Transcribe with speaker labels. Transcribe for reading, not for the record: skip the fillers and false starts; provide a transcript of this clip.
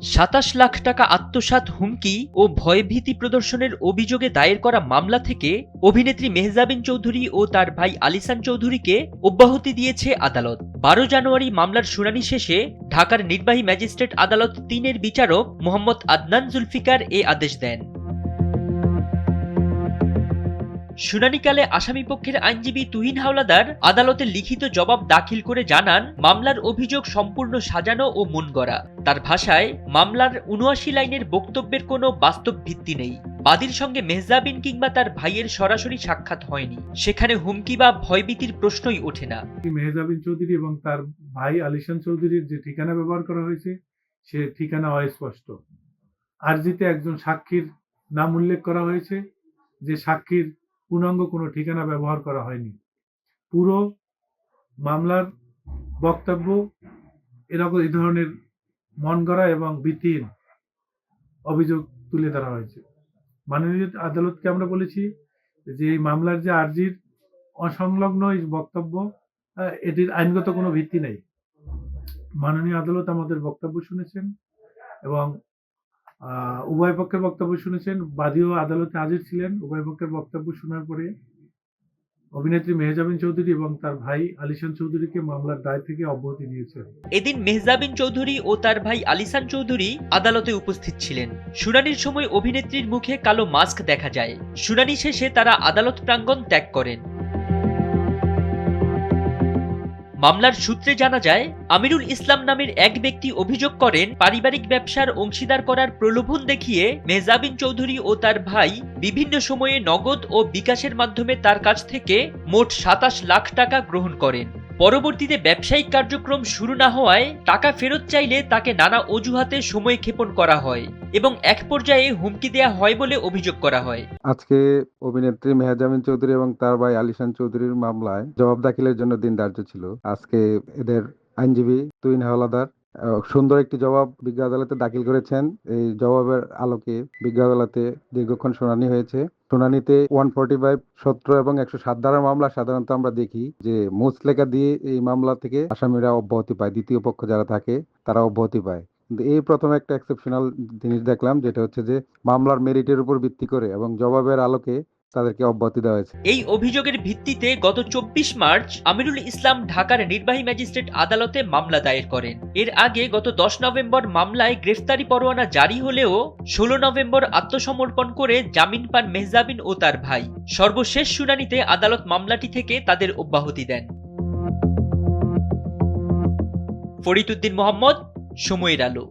Speaker 1: 27 লাখ টাকা আত্মসাৎ হুমকি ও ভয়ভীতি প্রদর্শনের অভিযোগে দায়ের করা মামলা থেকে অভিনেত্রী মেহজাবিন চৌধুরী ও তার ভাই আলিসান চৌধুরীকে অব্যাহতি দিয়েছে আদালত। 12 জানুয়ারি মামলার শুনানি শেষে ঢাকার নির্বাহী ম্যাজিস্ট্রেট আদালত 3-এর বিচারক মোহাম্মদ আদনান জুলফিকার এ আদেশ দেন। শুনানিকালে আসামিপক্ষের আইনজীবী তুহিন হাওলাদার আদালতে লিখিত জবাব দাখিল করে জানান, মামলার অভিযোগ সম্পূর্ণ সাজানো ও মনগড়া। তার ভাষায়, মামলার ৭৯ লাইনের বক্তব্যের কোনো বাস্তব ভিত্তি নেই। বাদীর সঙ্গে মেহজাবিন কিংবা তার ভাইয়ের সরাসরি সাক্ষাৎ হয়নি। সেখানে হুমকি বা ভয়ভীতির প্রশ্নই ওঠে না।
Speaker 2: মেহজাবিন চৌধুরী এবং তার ভাই আলিশান চৌধুরীর যে ঠিকানা ব্যবহার করা হয়েছে সে ঠিকানা অস্পষ্ট। আরজিতে একজন সাক্ষীর নাম উল্লেখ করা হয়েছে, যে সাক্ষীর পূর্ণাঙ্গ কোনো ঠিকানা ব্যবহার করা হয়নি। পুরো মামলার বক্তব্য এরকম এই ধরনের মন গড়া এবং ভিত্তিহীন অভিযোগ তুলে ধরা হয়েছে। মাননীয় আদালতকে আমরা বলেছি যে এই মামলার যে আরজির অসংলগ্ন এই বক্তব্য, এটির আইনগত কোনো ভিত্তি নেই। মাননীয় আদালত আমাদের বক্তব্য শুনেছেন এবং উভয় পক্ষের বক্তব্য শুনেছেন। বাদীও আদালতে হাজির ছিলেন। উভয় পক্ষের বক্তব্য শোনার পরে অভিনেত্রী মেহজাবিন চৌধুরী এবং তার ভাই আলিশান চৌধুরীকে মামলার দায় থেকে অব্যাহতি দিয়েছেন।
Speaker 1: এদিন মেহজাবিন চৌধুরী ও তার ভাই আলিসান চৌধুরী আদালতে উপস্থিত ছিলেন। শুনানির সময় অভিনেত্রীর মুখে কালো মাস্ক দেখা যায়। শুনানি শেষে তারা আদালত প্রাঙ্গণ ত্যাগ করেন। মামলার সূত্রে জানা যায়, আমিরুল ইসলাম নামের এক ব্যক্তি অভিযোগ করেন, পারিবারিক ব্যবসার অংশীদার করার প্রলোভন দেখিয়ে মেহজাবিন চৌধুরী ও তার ভাই বিভিন্ন সময়ে নগদ ও বিকাশের মাধ্যমে তার কাছ থেকে মোট 27 লাখ টাকা গ্রহণ করেন। পরবর্তীতে ব্যবসায়িক কার্যক্রম শুরু না হওয়ায় টাকা ফেরত চাইলে তাকে নানা অজুহাতে সময় ক্ষেপণ করা হয় এবং এক পর্যায়ে হুমকি দেয়া হয় বলে অভিযোগ করা হয়।
Speaker 3: আজকে অভিনেত্রী মেহজাবিন চৌধুরী এবং তার ভাই আলিশান চৌধুরীর মামলায় জবাব দাখিলের জন্য দিন ধার্য ছিল। আজকে এদের আইনজীবী তুহিন হাওলাদার সুন্দর একটি জবাব বিজ্ঞ আদালতে দাখিল করেছেন। এই জবাবের আলোকে বিজ্ঞ আদালতে দীর্ঘক্ষণ শুনানি হয়েছে। শুনানিতে 145 সূত্র এবং 107 ধারার মামলা সাধারণত আমরা দেখি যে মুচলেখা দিয়ে এই মামলা থেকে আসামিরা অব্যাহতি পায়, দ্বিতীয় পক্ষ যারা থাকে তারা অব্যাহতি পায়। কিন্তু এই প্রথম একটা এক্সেপশনাল জিনিস দেখলাম, যেটা হচ্ছে যে মামলার মেরিটের উপর ভিত্তি করে এবং জবাবের আলোকে তাদেরকে অব্যাহতি দেওয়া হয়েছে।
Speaker 1: এই অভিযোগের ভিত্তিতে গত 24 মার্চ আমিরুল ইসলাম ঢাকার নির্বাহী ম্যাজিস্ট্রেট আদালতে মামলা দায়ের করেন। এর আগে গত 10 নভেম্বর মামলায় গ্রেফতারি পরোয়ানা জারি হলেও 16 নভেম্বর আত্মসমর্পণ করে জামিন পান মেহজাবিন ও তার ভাই। সর্বশেষ শুনানিতে আদালত মামলাটি থেকে তাদের অব্যাহতি দেন। ফরিদ উদ্দিন মোহাম্মদ, সময়ের আলো।